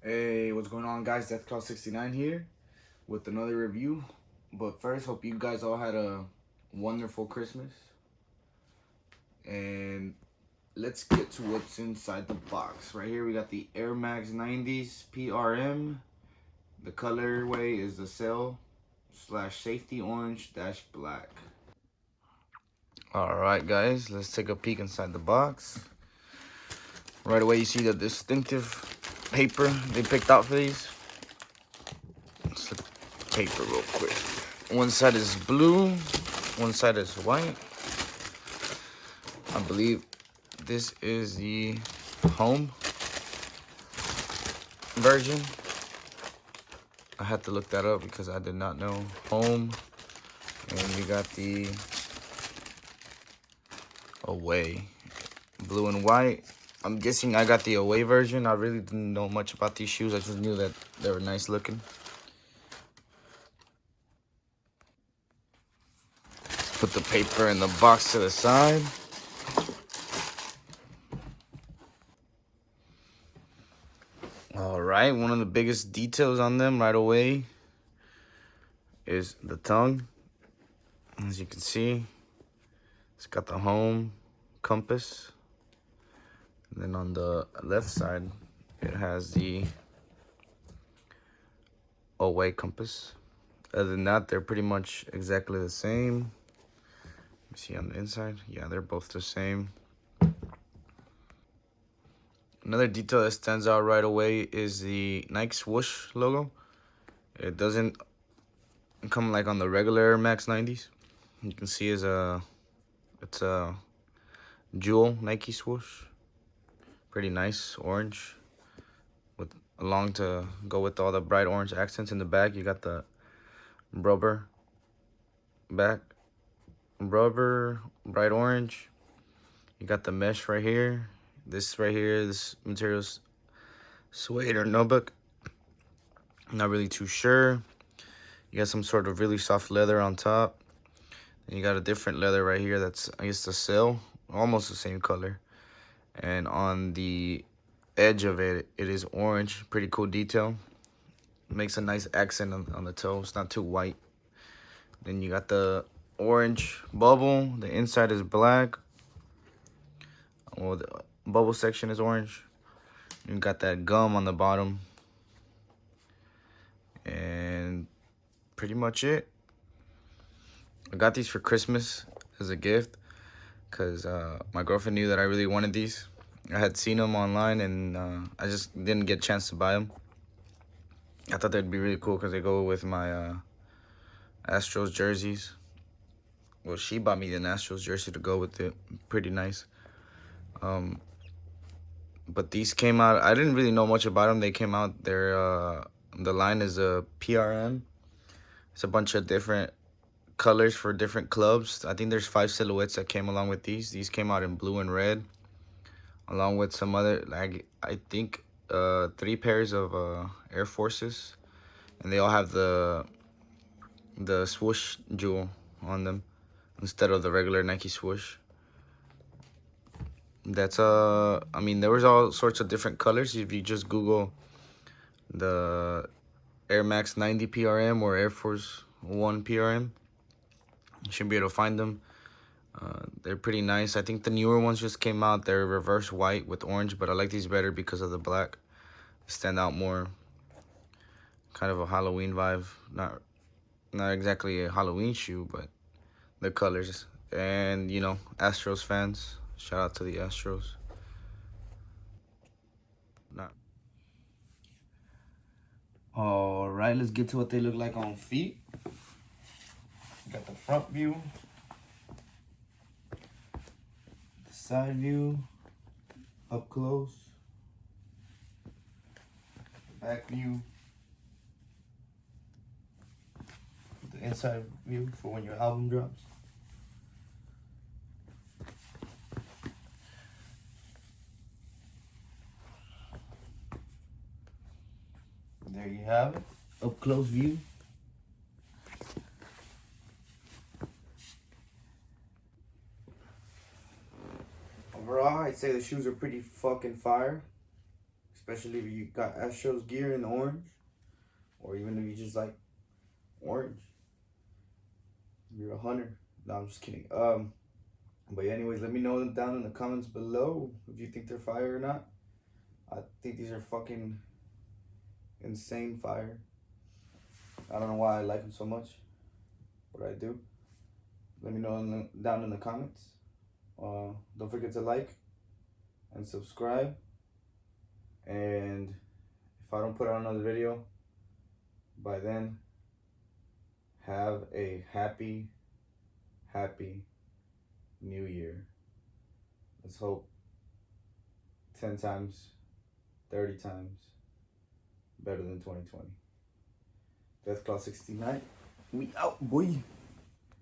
Hey, what's going on, guys? DeathClaw69 here with another review. But first, hope you guys all had a wonderful Christmas. And let's get to what's inside the box. Right here, we got the Air Max 90s PRM. The colorway is the Sail/Safety Orange-Black. Alright, guys, let's take a peek inside the box. Right away, you see the distinctive paper they picked out for these. Let's look at the paper real quick. One side is blue, one side is white. I believe this is the home version. I had to look that up because I did not know home. And we got the away, blue and white. I'm guessing I got the away version. I really didn't know much about these shoes. I just knew that they were nice looking. Let's put the paper in the box to the side. All right, one of the biggest details on them right away is the tongue. As you can see, it's got the home compass. And then on the left side, it has the away compass. Other than that, they're pretty much exactly the same. Let me see on the inside. Yeah, they're both the same. Another detail that stands out right away is the Nike swoosh logo. It doesn't come like on the regular Air Max 90s. You can see it's a jewel Nike swoosh. Pretty nice, orange, with along to go with all the bright orange accents in the back. You got the rubber back, rubber, bright orange. You got the mesh right here. This right here, this material's suede or nubuck. Not really too sure. You got some sort of really soft leather on top. And you got a different leather right here that's, I guess, the Sail. Almost the same color. And on the edge of it, it is orange. Pretty cool detail. Makes a nice accent on the toe. It's not too white. Then you got the orange bubble. The inside is black. Well, the bubble section is orange. You got that gum on the bottom. And pretty much it. I got these for Christmas as a gift because my girlfriend knew that I really wanted these. I had seen them online and I just didn't get a chance to buy them. I thought they'd be really cool because they go with my Astros jerseys. Well, she bought me an Astros jersey to go with it. Pretty nice. But these came out. I didn't really know much about them. They came out. The line is a PRM. It's a bunch of different colors for different clubs. I think there's 5 silhouettes that came along with these. These came out in blue and red, along with some other, like, I think 3 pairs of Air Forces, and they all have the swoosh jewel on them instead of the regular Nike swoosh. That's I mean, there was all sorts of different colors. If you just Google the Air Max 90 PRM or Air Force 1 PRM, you should be able to find them. They're pretty nice. I think the newer ones just came out. They're reverse white with orange, but I like these better because of the black. They stand out more. Kind of a Halloween vibe. Not exactly a Halloween shoe, but the colors. And, you know, Astros fans. Shout out to the Astros. All right, let's get to what they look like on feet. Got the front view, the side view, up close, the back view, the inside view for when your album drops. There you have it, up close view. Overall, I'd say the shoes are pretty fucking fire. especially if you got Astros gear in orange, or even if you just like orange. You're a hunter. No, I'm just kidding. But anyways, let me know down in the comments below if you think they're fire or not. I think these are fucking insane fire. I don't know why I like them so much, but I do. Let me know down in the comments. Don't forget to like and subscribe. And if I don't put out another video by then, have a happy new year. Let's hope 10 times, 30 times better than 2020. Death Claw 69. We out, boy.